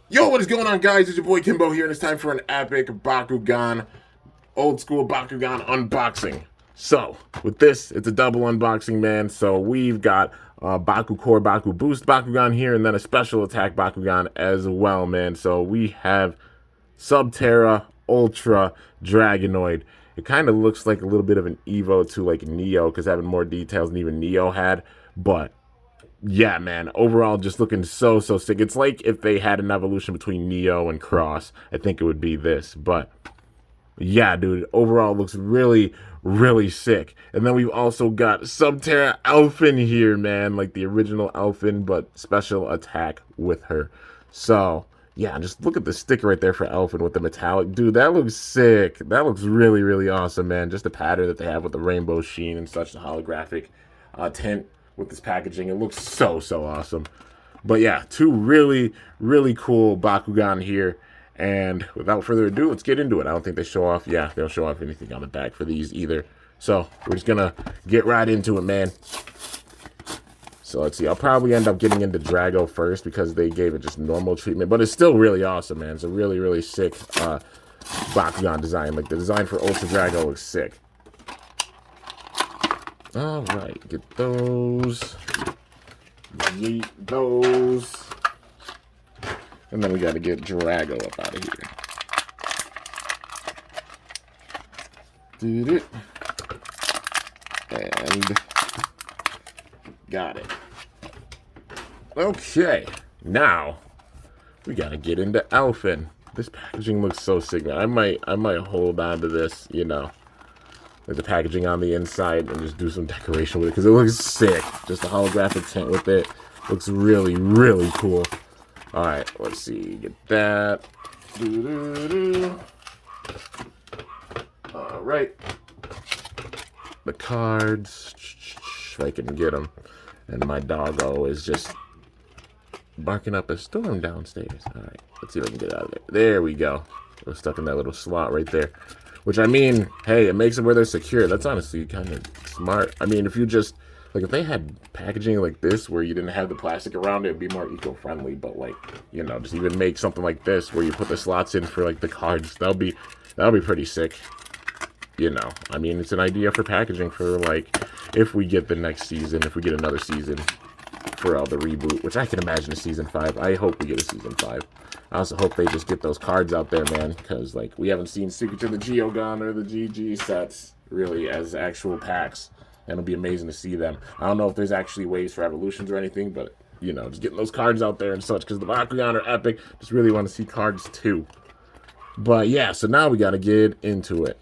Yo, what is going on, guys? It's your boy Kimbo here, and it's time for an epic Bakugan, old school Bakugan unboxing. So, with this, it's a double unboxing, man. So, we've got Baku Core, Baku Boost Bakugan here, and then a special attack Bakugan as well, man. So, we have Subterra Ultra Dragonoid. It kind of looks like a little bit of an Evo to like Neo, because having more details than even Neo had, but yeah, man, overall just looking so sick. It's like if they had an evolution between Neo and Cross, I think it would be this. But yeah, dude, overall looks really sick. And then we've also got Subterra Elfin here, man, like the original Elfin, but special attack with her. So yeah, just look at the sticker right there for Elfin with the metallic. Dude, that looks sick. That looks really awesome, man. Just the pattern that they have with the rainbow sheen and such, the holographic tint with this packaging. It looks so awesome. But yeah, two really cool Bakugan here. And without further ado, let's get into it. I don't think they show off. Yeah, they don't show off anything on the back for these either. So we're just gonna get right into it, man. So let's see. I'll probably end up getting into Drago first because they gave it just normal treatment. But it's still really awesome, man. It's a really sick Bakugan design. Like the design for Ultra Drago looks sick. All right, get those. Yeet those. And then we got to get Drago up out of here. Did it. And got it. Okay, now we got to get into Elfin. This packaging looks so sick, man. I might hold on to this, you know, like the packaging on the inside and just do some decoration with it because it looks sick. Just a holographic tint with it looks really cool. All right, let's see. Get that. All right. The cards, if I can get them. And my doggo is just barking up a storm downstairs. All right, let's see if I can get out of there. There we go. It was stuck in that little slot right there. Which, I mean, hey, it makes them where they're secure. That's honestly kind of smart. I mean, if you just, like, if they had packaging like this where you didn't have the plastic around it, it'd be more eco-friendly. But, like, you know, just even make something like this where you put the slots in for, like, the cards. That'll be pretty sick. You know, I mean, it's an idea for packaging for, like, if we get the next season, if we get another season for the reboot, which I can imagine a season 5. I hope we get a season 5. I also hope they just get those cards out there, man, because, like, we haven't seen Secret to the Geogun or the GG sets, really, as actual packs, and it'll be amazing to see them. I don't know if there's actually ways for evolutions or anything, but, you know, just getting those cards out there and such, because the Bakugan are epic. Just really want to see cards, too. But, yeah, so now we got to get into it.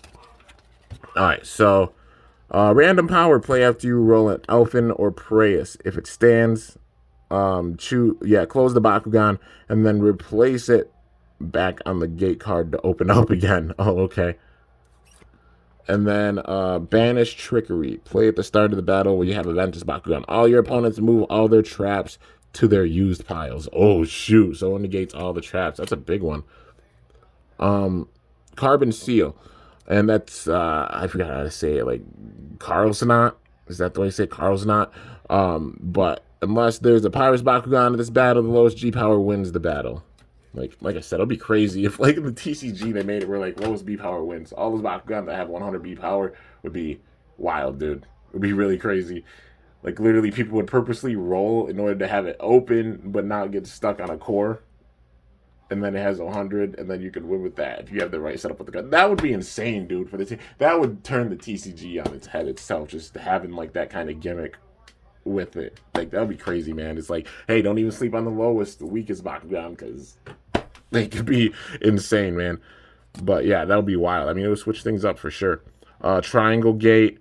Alright, so, random power play after you roll an Elfin or Preyas. If it stands, close the Bakugan and then replace it back on the gate card to open up again. Oh, okay. And then banish trickery. Play at the start of the battle where you have a Ventus Bakugan. All your opponents move all their traps to their used piles. Oh shoot! So it negates all the traps. That's a big one. Carbon seal, and that's I forgot how to say it. Like Carlsonat. Is that the way you say it? Carlsonat? But unless there's a Pyrus Bakugan in this battle, the lowest G power wins the battle. Like I said, it'll be crazy if, like, in the TCG, they made it where, like, lowest B power wins. All those Bakugan that have 100 B power would be wild, dude. It would be really crazy. Like, literally, people would purposely roll in order to have it open, but not get stuck on a core. And then it has 100, and then you could win with that if you have the right setup with the gun. That would be insane, dude. For the team, that would turn the TCG on its head itself, just having, like, that kind of gimmick with it. Like, that would be crazy, man. It's like, hey, don't even sleep on the lowest, the weakest Bakugan, because they could be insane, man. But yeah, that'll be wild. I mean, it would switch things up for sure. Triangle gate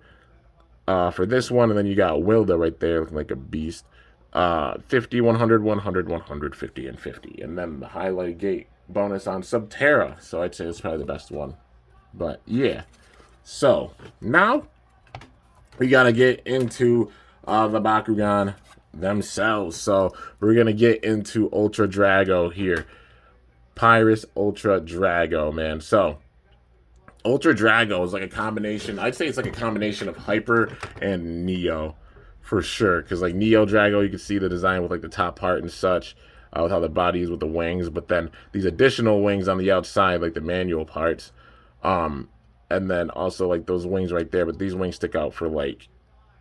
for this one, and then you got Wilda right there looking like a beast. 50, 100, 100, 100, 50, and 50. And then the highlight gate bonus on Subterra. So I'd say it's probably the best one. But yeah. So now we got to get into the Bakugan themselves. So we're going to get into Ultra Drago here. Pyrus Ultra Drago, man. So Ultra Drago is like a combination. I'd say it's like a combination of Hyper and Neo for sure. Because like Neo Drago, you can see the design with like the top part and such. with how the body is with the wings, but then these additional wings on the outside, like the manual parts, and then also like those wings right there, but these wings stick out for like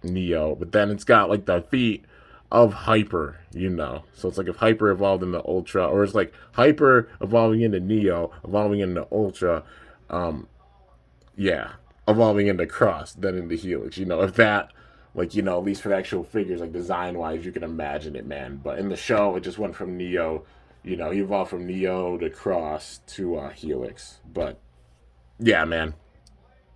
Neo, but then it's got like the feet of Hyper, so it's like if Hyper evolved into Ultra, or it's like Hyper evolving into Neo, evolving into Ultra, yeah, evolving into Cross, then into Helix, if that, like, at least for the actual figures, like design wise, you can imagine it, man. But in the show, it just went from Neo, he evolved from Neo to Cross to Helix. But yeah, man,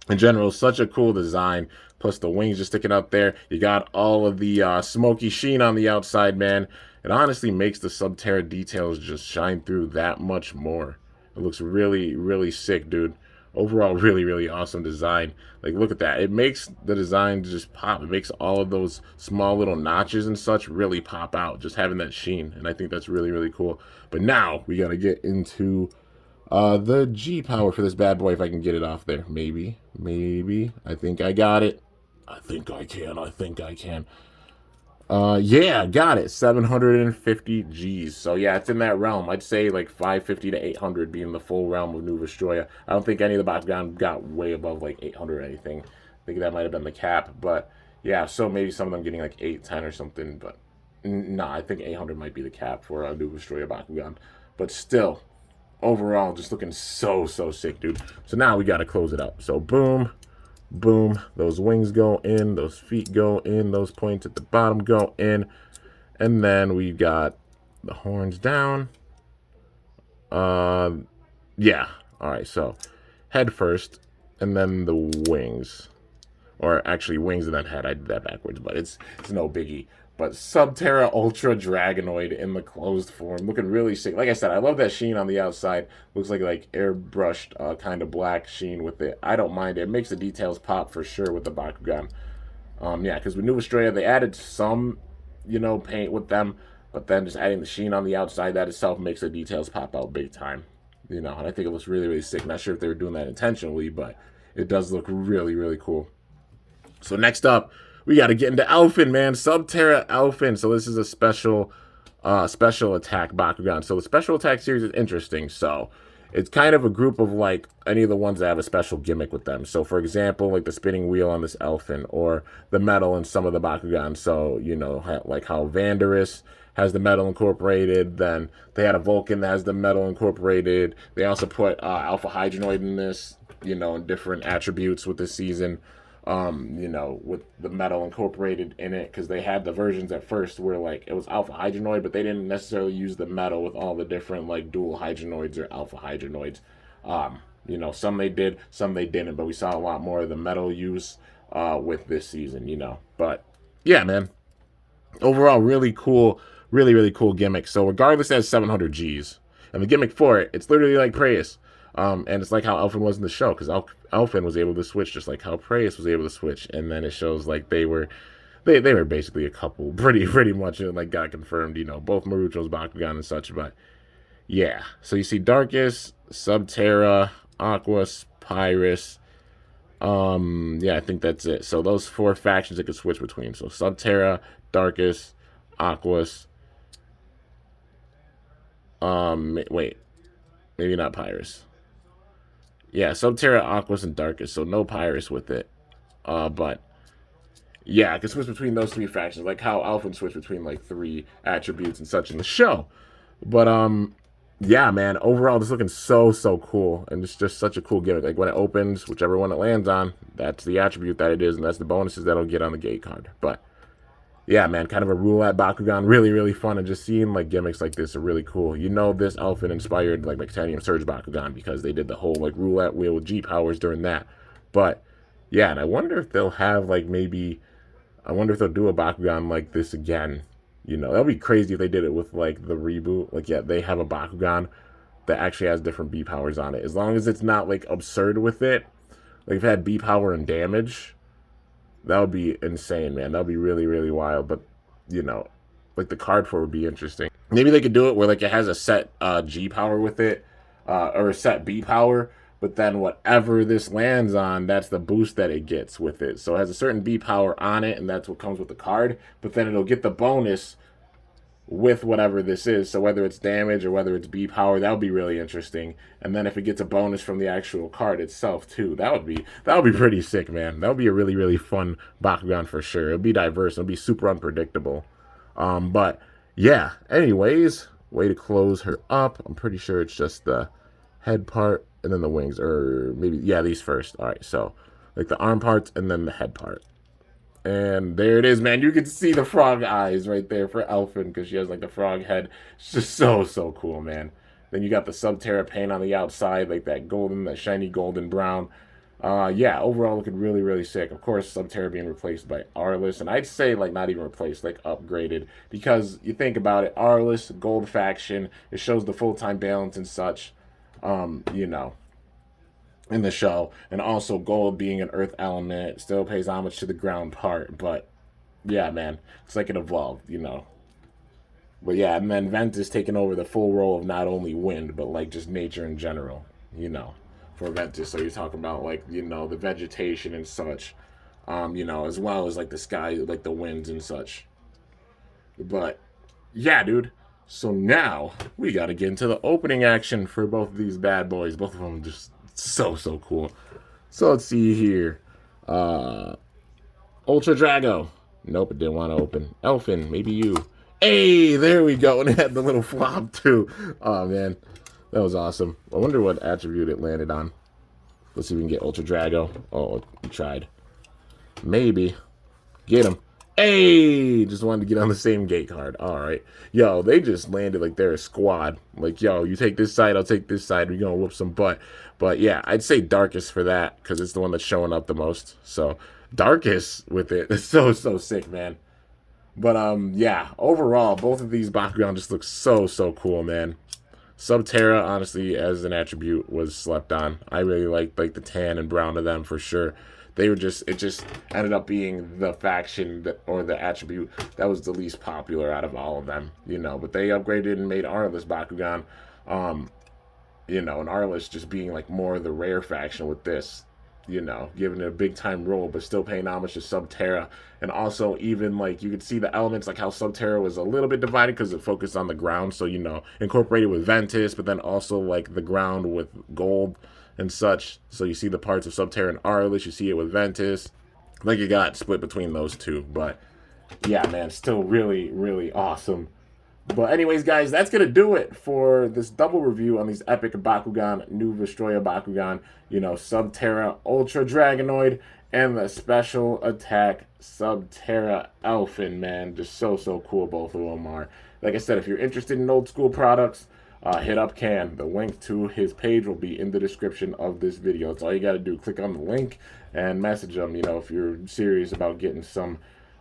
in general, such a cool design. Plus the wings just sticking out there. You got all of the smoky sheen on the outside, man. It honestly makes the Subterra details just shine through that much more. It looks really, really sick, dude. Overall, really, really awesome design. Like, look at that. It makes the design just pop. It makes all of those small little notches and such really pop out, just having that sheen. And I think that's really, really cool. But now we got to get into the G power for this bad boy, if I can get it off there. Maybe. I think I got it. I think I can. Yeah, got it. 750 Gs. So yeah, it's in that realm. I'd say like 550 to 800 being the full realm of New Vestroia. I don't think any of the Bakugan got way above like 800 or anything. I think that might have been the cap. But yeah, so maybe some of them getting like 810 or something. But nah, I think 800 might be the cap for a New Vestroia Bakugan. But still, overall, just looking so sick, dude. So now we got to close it up. So boom. Boom, those wings go in, those feet go in, those points at the bottom go in, and then we got the horns down. Yeah, all right, so head first, and then the wings, or actually wings and then head. I did that backwards, but it's no biggie. But Subterra Ultra Dragonoid in the closed form, looking really sick. Like I said, I love that sheen on the outside. Looks like airbrushed kind of black sheen with it. I don't mind it. It makes the details pop for sure with the Bakugan. Yeah, because with New Vestroia, they added some, paint with them, but then just adding the sheen on the outside, that itself makes the details pop out big time. And I think it looks really, really sick. Not sure if they were doing that intentionally, but it does look really, really cool. So next up, we got to get into Elfin, man. Subterra Elfin. So this is a special attack Bakugan. So the special attack series is interesting. So it's kind of a group of like any of the ones that have a special gimmick with them. So for example, like the spinning wheel on this Elfin, or the metal in some of the Bakugan. So like how Vanderus has the metal incorporated. Then they had a Vulcan that has the metal incorporated. They also put Alpha Hydronoid in this, in different attributes with this season. With the metal incorporated in it, because they had the versions at first where like it was Alpha Hydronoid, but they didn't necessarily use the metal with all the different like dual Hydronoids or Alpha Hydronoids. Some they did, some they didn't, but we saw a lot more of the metal use with this season, But yeah, man, overall really cool, really cool gimmick. So regardless, it has 700 Gs, and the gimmick for it, it's literally like Preus. And it's like how Elfin was in the show, because Elfin was able to switch just like how Preus was able to switch, and then it shows like they were basically a couple, pretty much, like got confirmed, both Marucho's Bakugan and such. But yeah, so you see Darkus, Subterra, Aquas, Pyrus. Yeah, I think that's it. So those 4 factions it could switch between. So Subterra, Darkus, Aquas. Wait, maybe not Pyrus. Yeah, Subterra, Aquas, and Darkus, so no Pyrus with it. But yeah, I can switch between those 3 factions, like how Elfin switched between like 3 attributes and such in the show. But yeah, man, overall this looking so cool, and it's just such a cool gimmick. Like when it opens, whichever one it lands on, that's the attribute that it is, and that's the bonuses that'll get on the gate card. But yeah, man, kind of a roulette Bakugan, really fun, and just seeing like gimmicks like this are really cool. This Elfin inspired like Titanium Surge Bakugan, because they did the whole like roulette wheel with G powers during that. But yeah, and I wonder if they'll have like I wonder if they'll do a Bakugan like this again. That'd be crazy if they did it with like the reboot. Like, yeah, they have a Bakugan that actually has different B powers on it, as long as it's not like absurd with it. Like if it had B power and damage, that would be insane, man. That would be really wild. But, like the card for it would be interesting. Maybe they could do it where like it has a set G power with it, or a set B power, but then whatever this lands on, that's the boost that it gets with it. So it has a certain B power on it, and that's what comes with the card. But then it'll get the bonus with whatever this is. So whether it's damage or whether it's B power, that would be really interesting. And then if it gets a bonus from the actual card itself too, that would be pretty sick, man. That would be a really, really fun Bakugan for sure. It'll be diverse. It'll be super unpredictable. But yeah, anyways, way to close her up. I'm pretty sure it's just the head part and then the wings, or maybe, yeah, these first. All right, so like the arm parts and then the head part. And there it is, man. You can see the frog eyes right there for Elfin because she has like the frog head. It's just so cool, man. Then you got the Subterra paint on the outside, like that golden, that shiny golden brown. Yeah, overall looking really, really sick. Of course, Subterra being replaced by Arliss, and I'd say like not even replaced, like upgraded, because you think about it, Arliss, gold faction, it shows the full-time balance and such, you know, in the show, and also gold being an earth element still pays homage to the ground part. But yeah, man, it's like it evolved, you know. But yeah, and then Ventus taking over the full role of not only wind but like just nature in general, you know, for Ventus. So you're talking about like, you know, the vegetation and such, you know, as well as like the sky, like the winds and such. But yeah, dude. So now we got to get into the opening action for both of these bad boys. Both of them just so cool. So let's see here. Ultra Drago. Nope, it didn't want to open. Elfin, maybe you. Hey, there we go. And it had the little flop too. Oh man, that was awesome. I wonder what attribute it landed on. Let's see if we can get Ultra Drago. Oh, we tried. Maybe. Get him. Hey, just wanted to get on the same gate card. All right. Yo, they just landed like they're a squad. Like, yo, you take this side, I'll take this side. We're going to whoop some butt. But, yeah, I'd say Darkest for that because it's the one that's showing up the most. So, Darkest with it. It's so sick, man. But, yeah, overall, both of these Bakugan just look so cool, man. Subterra, honestly, as an attribute, was slept on. I really liked like the tan and brown of them for sure. They were just, it just ended up being the faction that, or the attribute that was the least popular out of all of them, you know. But they upgraded and made Arliss Bakugan, you know, and Arliss just being like more the rare faction with this, you know, giving it a big time role, but still paying homage to Subterra. And also, even like you could see the elements, like how Subterra was a little bit divided because it focused on the ground. So, you know, incorporated with Ventus, but then also like the ground with gold and such. So you see the parts of Subterra and Arliss, you see it with Ventus. Like you got split between those two. But yeah, man, still really awesome. But anyways, guys, that's going to do it for this double review on these epic Bakugan, new Vestroia Bakugan, you know, Subterra Ultra Dragonoid, and the special attack Subterra Elfin, man. Just so cool both of them are. Like I said, if you're interested in old school products, hit up Can. The link to his page will be in the description of this video. That's all you got to do. Click on the link and message him, you know, if you're serious about getting some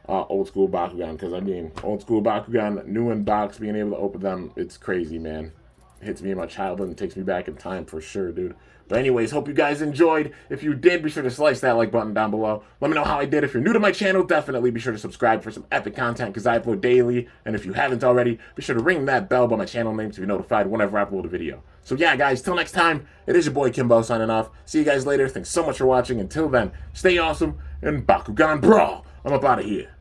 old school Bakugan, because I mean, old school Bakugan, new in box, being able to open them, it's crazy, man. It hits me in my childhood and takes me back in time for sure, dude. But anyways, hope you guys enjoyed. If you did, be sure to slice that like button down below. Let me know how I did. If you're new to my channel, definitely be sure to subscribe for some epic content because I upload daily. And if you haven't already, be sure to ring that bell by my channel name to be notified whenever I upload a video. So yeah, guys, till next time, it is your boy Kimbo signing off. See you guys later. Thanks so much for watching. Until then, stay awesome and Bakugan Brawl. I'm up out of here.